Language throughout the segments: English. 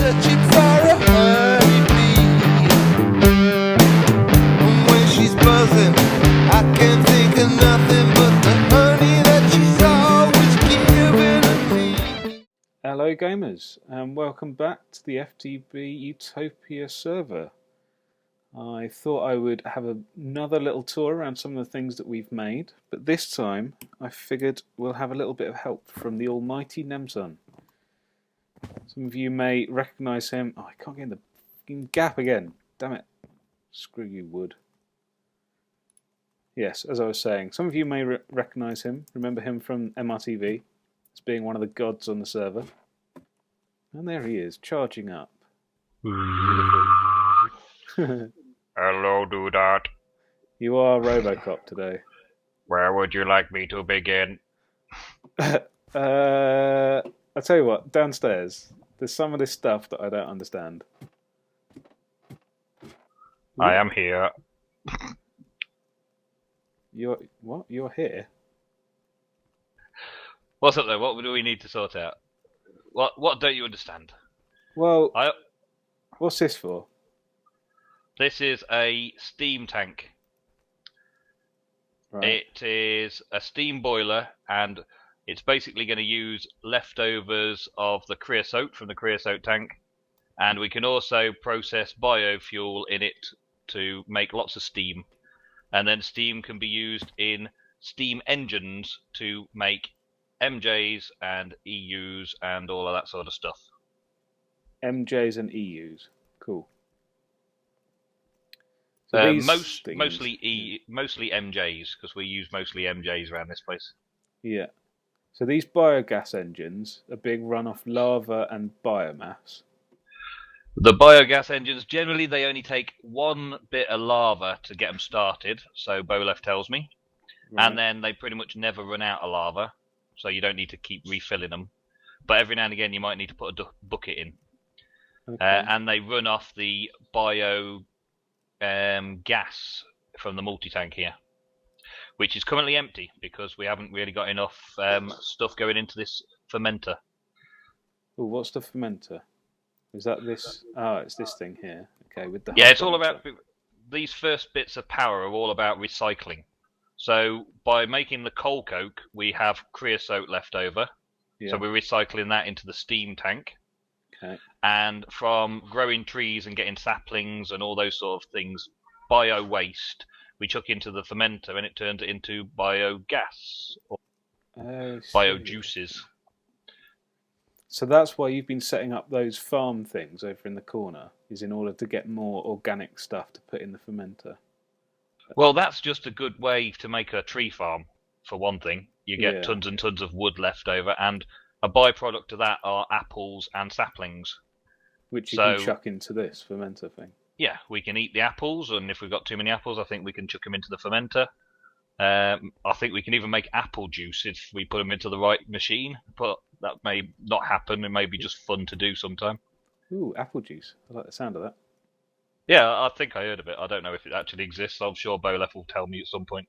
searching for a honeybee. And when she's buzzing, I can't think of nothing but the honey that she's always giving me. Hello gamers, and welcome back to the FTB Utopia server. I thought I would have another little tour around some of the things that we've made, but this time I figured we'll have a little bit of help from the almighty Nemsun. Some of you may recognise him. Oh, I can't get in the fucking gap again. Damn it. Screw you, wood. Yes, as I was saying, some of you may recognise him, remember him from MRTV as being one of the gods on the server. And there he is, charging up. Hello, DooDart. You are Robocop today. Where would you like me to begin? I'll tell you what, downstairs, there's some of this stuff that I don't understand. I am here. You're what? You're here? What's up there? What do we need to sort out? What don't you understand? Well, what's this for? This is a steam tank. Right. It is a steam boiler, and it's basically going to use leftovers of the creosote from the creosote tank, and we can also process biofuel in it to make lots of steam, and then steam can be used in steam engines to make MJs and EUs and all of that sort of stuff. MJs and EUs. Cool. So mostly MJs, because we use mostly MJs around this place. Yeah. So these biogas engines are being run off lava and biomass. The biogas engines, generally they only take one bit of lava to get them started, so Bowlef tells me. Right. And then they pretty much never run out of lava, so you don't need to keep refilling them. But every now and again you might need to put a bucket in. Okay. And they run off the bio gas from the multi-tank here, which is currently empty because we haven't really got enough stuff going into this fermenter. Oh, what's the fermenter? Is that this? Oh, it's this thing here. Okay, with the Yeah, it's all about these first bits of power are all about recycling. So by making the coal coke, we have creosote left over. Yeah. So we're recycling that into the steam tank. Okay. And from growing trees and getting saplings and all those sort of things, bio waste, we chuck into the fermenter and it turns it into biogas or bio juices. So that's why you've been setting up those farm things over in the corner, is in order to get more organic stuff to put in the fermenter. Well, that's just a good way to make a tree farm, for one thing. You get tons and tons of wood left over, and a byproduct of that are apples and saplings. Which you can chuck into this fermenter thing. Yeah, we can eat the apples, and if we've got too many apples, I think we can chuck them into the fermenter. I think we can even make apple juice if we put them into the right machine, but that may not happen. It may be just fun to do sometime. Ooh, apple juice. I like the sound of that. Yeah, I think I heard of it. I don't know if it actually exists. I'm sure Bowlef will tell me at some point.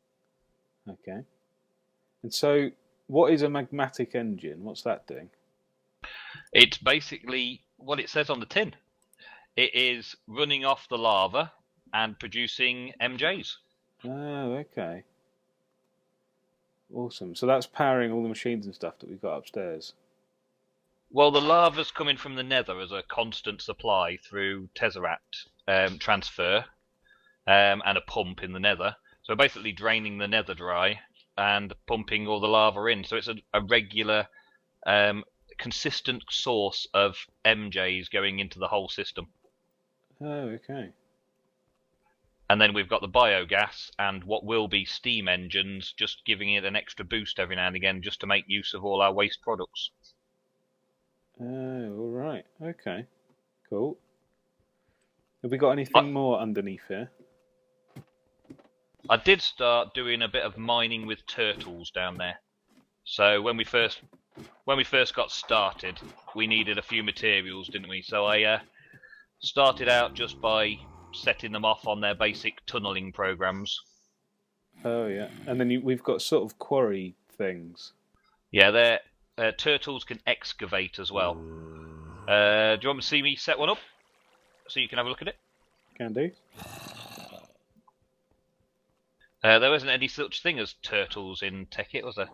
Okay. And so, what is a magmatic engine? What's that doing? It's basically what it says on the tin. It is running off the lava and producing MJs. Oh, okay. Awesome. So that's powering all the machines and stuff that we've got upstairs. Well, the lava's coming from the nether as a constant supply through Tesseract transfer and a pump in the nether. So basically draining the nether dry and pumping all the lava in. So it's a regular, consistent source of MJs going into the whole system. Oh, okay. And then we've got the biogas and what will be steam engines, just giving it an extra boost every now and again just to make use of all our waste products. Oh, all right. Okay. Cool. Have we got anything more underneath here? I did start doing a bit of mining with turtles down there. So when we first got started, we needed a few materials, didn't we? So I started out just by setting them off on their basic tunneling programs. Oh yeah, and then we've got sort of quarry things. Yeah, turtles can excavate as well. Do you want to see me set one up so you can have a look at it? Can do. There wasn't any such thing as turtles in Tekkit, was there?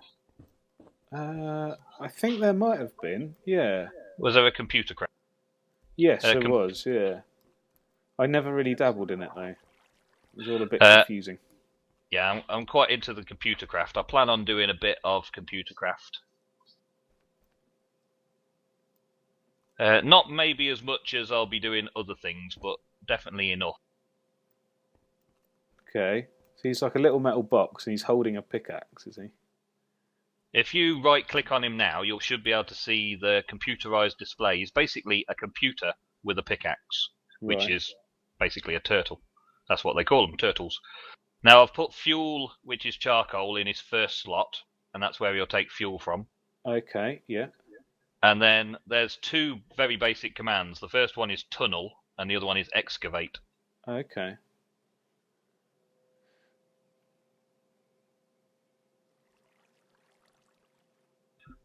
I think there might have been. Yeah. Was there a computer craft? Yes, there was. Yeah. I never really dabbled in it though. It was all a bit confusing. Yeah, I'm quite into the computer craft. I plan on doing a bit of computer craft. Not maybe as much as I'll be doing other things, but definitely enough. Okay. So he's like a little metal box and he's holding a pickaxe, is he? If you right-click on him now, you should be able to see the computerized display. He's basically a computer with a pickaxe, which is basically a turtle. That's what they call them, turtles. Now, I've put fuel, which is charcoal, in his first slot, and that's where he'll take fuel from. Okay, yeah. And then there's two very basic commands. The first one is tunnel, and the other one is excavate. Okay.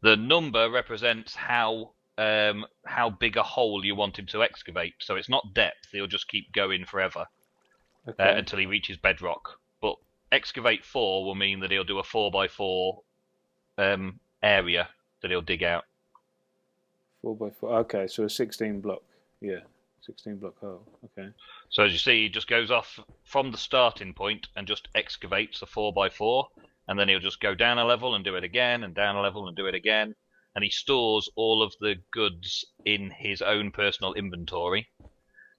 The number represents how big a hole you want him to excavate. So it's not depth; he'll just keep going forever until he reaches bedrock. But excavate 4 will mean that he'll do a 4x4 area that he'll dig out. 4x4. Okay, so a 16 block. Yeah, 16 block hole. Okay. So as you see, he just goes off from the starting point and just excavates a 4x4. And then he'll just go down a level and do it again, and down a level and do it again. And he stores all of the goods in his own personal inventory.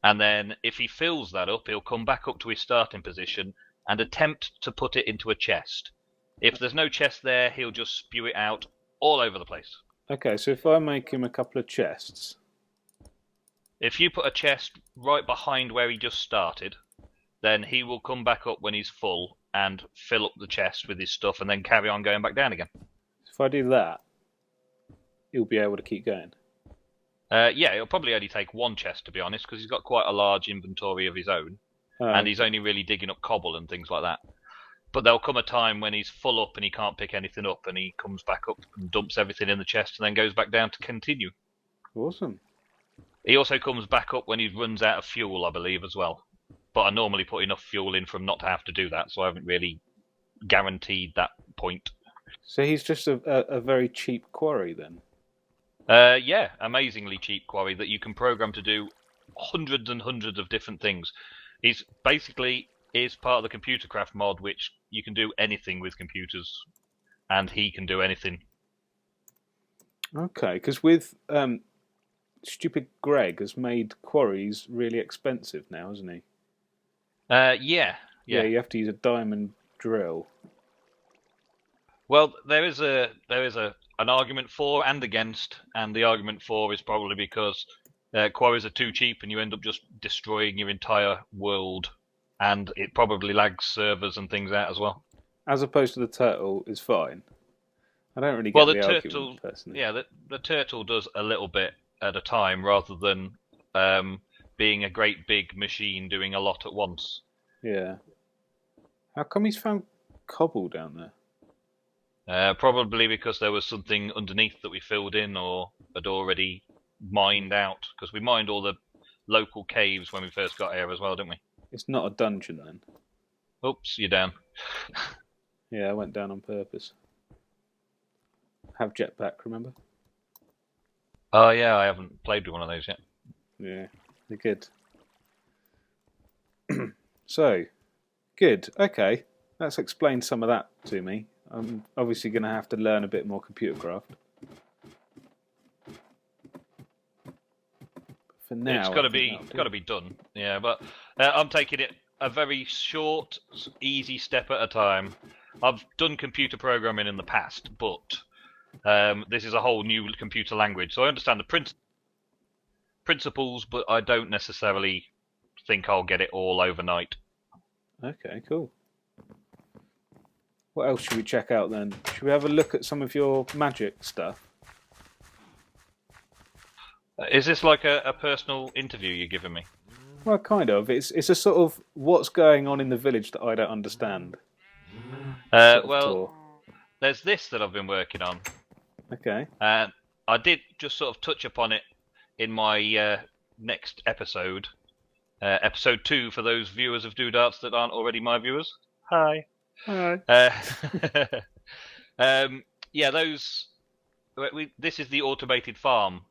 And then if he fills that up, he'll come back up to his starting position and attempt to put it into a chest. If there's no chest there, he'll just spew it out all over the place. Okay, so if I make him a couple of chests... If you put a chest right behind where he just started, then he will come back up when he's full and fill up the chest with his stuff and then carry on going back down again. If I do that, he'll be able to keep going? Yeah, it'll probably only take one chest, to be honest, because he's got quite a large inventory of his own, and he's only really digging up cobble and things like that. But there'll come a time when he's full up and he can't pick anything up, and he comes back up and dumps everything in the chest and then goes back down to continue. Awesome. He also comes back up when he runs out of fuel, I believe, as well. But I normally put enough fuel in for him not to have to do that, so I haven't really guaranteed that point. So he's just a very cheap quarry then? Yeah, amazingly cheap quarry that you can program to do hundreds and hundreds of different things. He's basically is part of the computer craft mod, which you can do anything with computers, and he can do anything. Okay, because with stupid Greg has made quarries really expensive now, hasn't he? Yeah. You have to use a diamond drill. Well, there is an argument for and against, and the argument for is probably because quarries are too cheap and you end up just destroying your entire world, and it probably lags servers and things out as well. As opposed to the turtle is fine. I don't really get the turtle, argument personally. Yeah, the turtle does a little bit at a time rather than being a great big machine doing a lot at once. Yeah. How come he's found cobble down there? Probably because there was something underneath that we filled in or had already mined out. Because we mined all the local caves when we first got here as well, didn't we? It's not a dungeon then. Oops, you're down. Yeah, I went down on purpose. Have jetpack, remember? Oh yeah, I haven't played with one of those yet. Yeah, they're good. So, good. Okay, that's explained some of that to me. I'm obviously going to have to learn a bit more computer craft. For now, it's got to be done. Yeah, but I'm taking it a very short, easy step at a time. I've done computer programming in the past, but this is a whole new computer language, so I understand the principles, but I don't necessarily think I'll get it all overnight. Okay, cool. What else should we check out then? Should we have a look at some of your magic stuff? Is this like a personal interview you're giving me? Well, kind of. It's a sort of what's going on in the village that I don't understand. Well, there's this that I've been working on. Okay. And I did just sort of touch upon it in my next episode, episode 2 for those viewers of DooDarts that aren't already my viewers. Hi. Hi. Yeah, those. This is the automated farm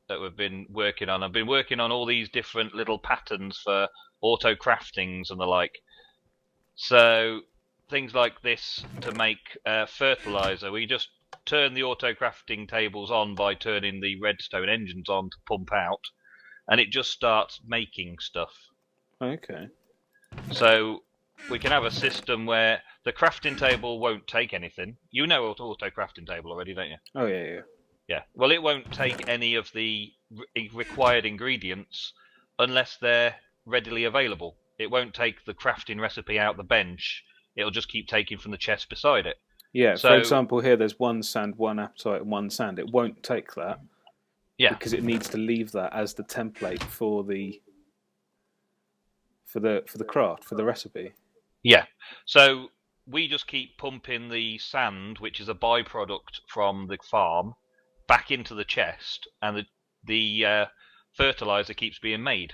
that we've been working on. I've been working on all these different little patterns for auto craftings and the like. So things like this to make fertilizer. We just turn the auto crafting tables on by turning the redstone engines on to pump out, and it just starts making stuff. Okay. So we can have a system where the crafting table won't take anything. You know auto crafting table already, don't you? Oh yeah. Yeah. Well, it won't take any of the required ingredients unless they're readily available. It won't take the crafting recipe out the bench. It'll just keep taking from the chest beside it. Yeah. So, for example, here there's 1 sand, 1 apatite, and 1 sand. It won't take that. Yeah. Because it needs to leave that as the template for the craft, for the recipe. Yeah. So we just keep pumping the sand, which is a byproduct from the farm, back into the chest, and the fertilizer keeps being made.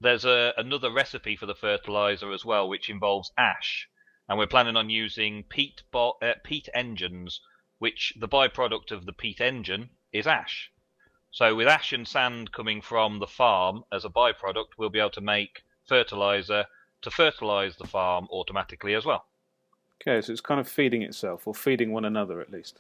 There's another recipe for the fertilizer as well, which involves ash, and we're planning on using peat engines, which the byproduct of the peat engine is ash. So with ash and sand coming from the farm as a byproduct, we'll be able to make fertilizer to fertilize the farm automatically as well. Okay, so it's kind of feeding itself, or feeding one another at least.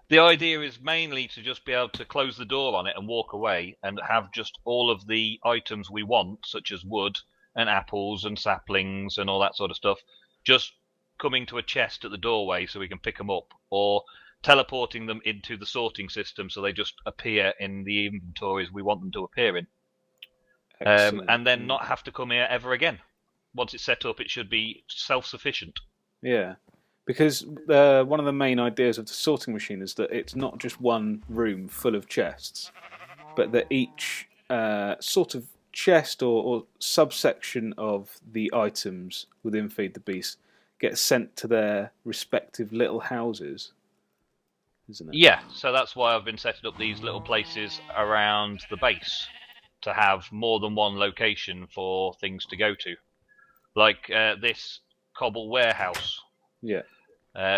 The idea is mainly to just be able to close the door on it and walk away and have just all of the items we want, such as wood and apples and saplings and all that sort of stuff, just coming to a chest at the doorway so we can pick them up, or teleporting them into the sorting system so they just appear in the inventories we want them to appear in. And then not have to come here ever again. Once it's set up, it should be self-sufficient. Yeah. Because one of the main ideas of the sorting machine is that it's not just one room full of chests, but that each sort of chest or subsection of the items within Feed the Beast gets sent to their respective little houses, isn't it? Yeah, so that's why I've been setting up these little places around the base to have more than one location for things to go to. Like this cobble warehouse. Yeah.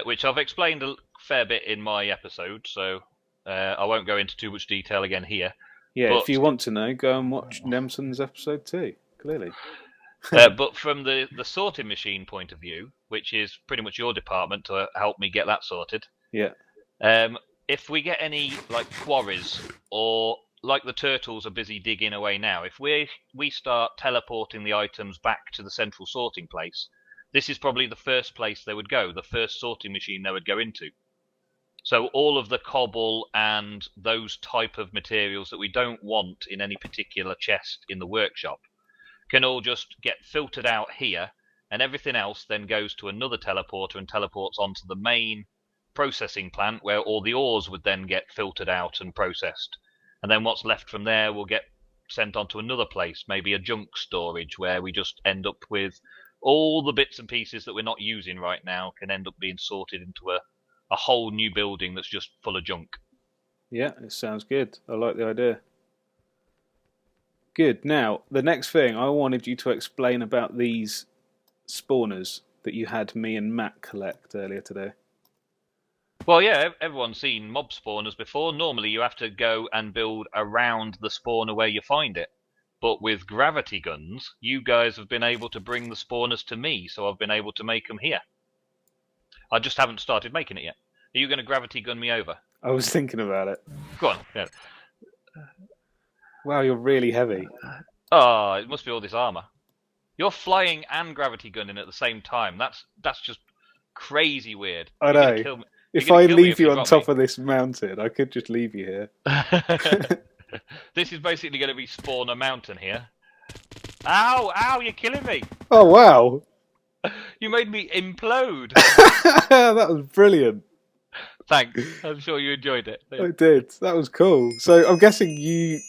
Which I've explained a fair bit in my episode, so I won't go into too much detail again here. Yeah, but, if you want to know, go and watch Nemsun's episode 2, clearly. But from the sorting machine point of view, which is pretty much your department to help me get that sorted. Yeah. If we get any like quarries, or like the turtles are busy digging away now, if we start teleporting the items back to the central sorting place, this is probably the first place they would go, the first sorting machine they would go into. So all of the cobble and those type of materials that we don't want in any particular chest in the workshop can all just get filtered out here, and everything else then goes to another teleporter and teleports onto the main processing plant, where all the ores would then get filtered out and processed. And then what's left from there will get sent on to another place, maybe a junk storage, where we just end up with all the bits and pieces that we're not using right now can end up being sorted into a whole new building that's just full of junk. Yeah, it sounds good. I like the idea. Good. Now, the next thing, I wanted you to explain about these spawners that you had me and Matt collect earlier today. Well, yeah, everyone's seen mob spawners before. Normally you have to go and build around the spawner where you find it. But with gravity guns, you guys have been able to bring the spawners to me, so I've been able to make them here. I just haven't started making it yet. Are you going to gravity gun me over? I was thinking about it. Go on. Yeah. Wow, you're really heavy. Oh, it must be all this armor. You're flying and gravity gunning at the same time. That's just crazy weird. I You're gonna know. kill me. If I leave you on top of this mountain, I could just leave you here. This is basically going to be Spawner Mountain here. Ow! Ow! You're killing me! Oh, wow! You made me implode! That was brilliant. Thanks. I'm sure you enjoyed it. I did. That was cool. So I'm guessing you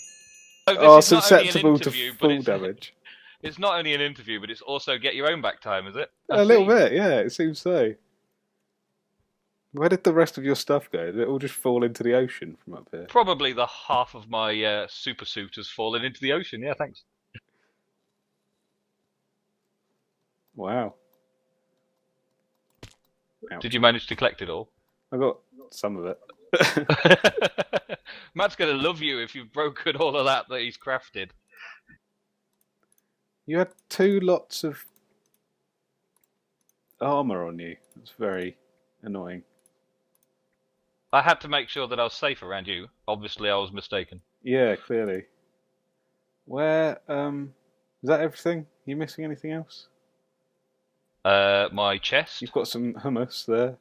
are susceptible to full damage. It's not only an interview, but it's also get your own back time, is it? A little bit, yeah. It seems so. Where did the rest of your stuff go? Did it all just fall into the ocean from up here? Probably the half of my super suit has fallen into the ocean. Yeah, thanks. Wow. Ouch. Did you manage to collect it all? I got some of it. Matt's going to love you if you've broken all of that he's crafted. You had 2 lots of armour on you. That's very annoying. I had to make sure that I was safe around you. Obviously, I was mistaken. Yeah, clearly. Where, is that everything? You missing anything else? My chest. You've got some hummus there.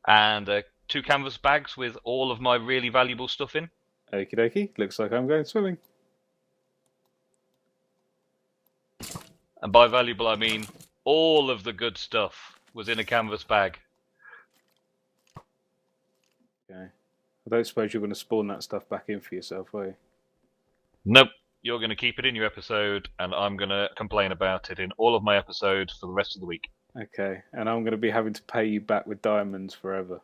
And 2 canvas bags with all of my really valuable stuff in. Okie dokie. Looks like I'm going swimming. And by valuable, I mean all of the good stuff was in a canvas bag. Okay. I don't suppose you're going to spawn that stuff back in for yourself, are you? Nope. You're going to keep it in your episode, and I'm going to complain about it in all of my episodes for the rest of the week. Okay. And I'm going to be having to pay you back with diamonds forever.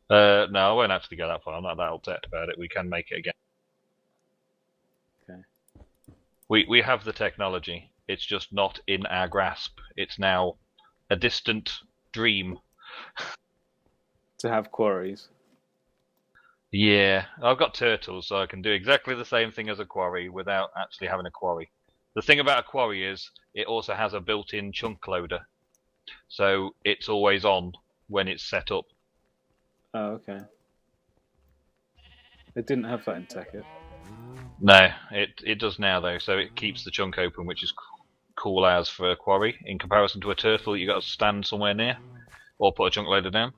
No, I won't actually go that far. I'm not that upset about it. We can make it again. Okay. We have the technology. It's just not in our grasp. It's now a distant dream. To have quarries. Yeah, I've got turtles, so I can do exactly the same thing as a quarry without actually having a quarry. The thing about a quarry is it also has a built-in chunk loader, so it's always on when it's set up. Oh, okay. It didn't have that in Tekkit. No, it does now though, so it keeps the chunk open, which is cool as for a quarry in comparison to a turtle you got to stand somewhere near or put a chunk loader down.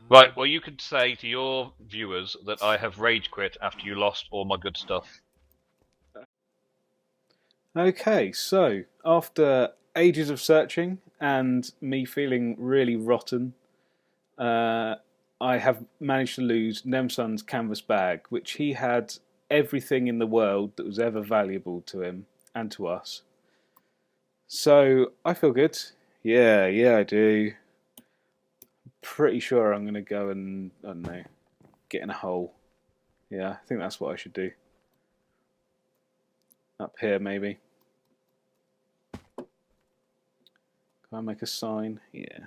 Right, well you could say to your viewers that I have rage quit after you lost all my good stuff. Okay, so after ages of searching and me feeling really rotten, I have managed to lose Nemsun's canvas bag, which he had everything in the world that was ever valuable to him and to us. So I feel good. Yeah, I do. Pretty sure I'm going to go and, I don't know, get in a hole. Yeah, I think that's what I should do. Up here, maybe. Can I make a sign? Yeah.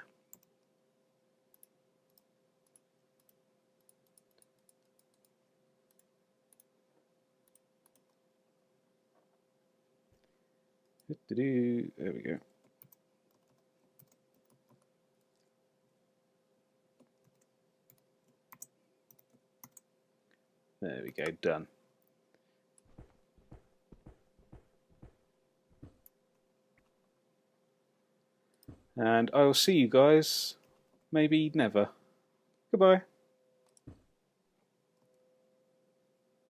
There we go. There we go, done. And I will see you guys maybe never. Goodbye.